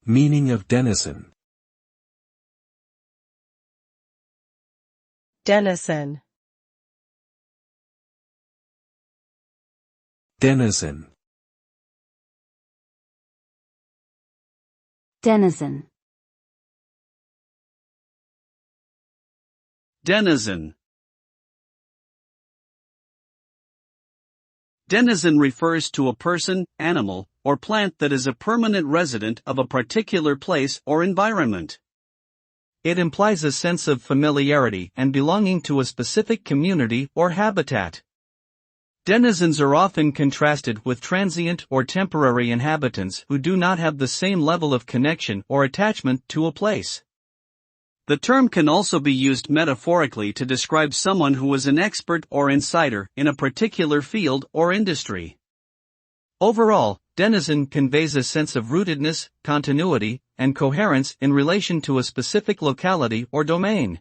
Meaning of denizen. Denizen. Denizen. Denizen. Denizen. Denizen refers to a person, animal, or plant that is a permanent resident of a particular place or environment. It implies a sense of familiarity and belonging to a specific community or habitat. Denizens are often contrasted with transient or temporary inhabitants who do not have the same level of connection or attachment to a place. The term can also be used metaphorically to describe someone who is an expert or insider in a particular field or industry. Overall, denizen conveys a sense of rootedness, continuity, and coherence in relation to a specific locality or domain.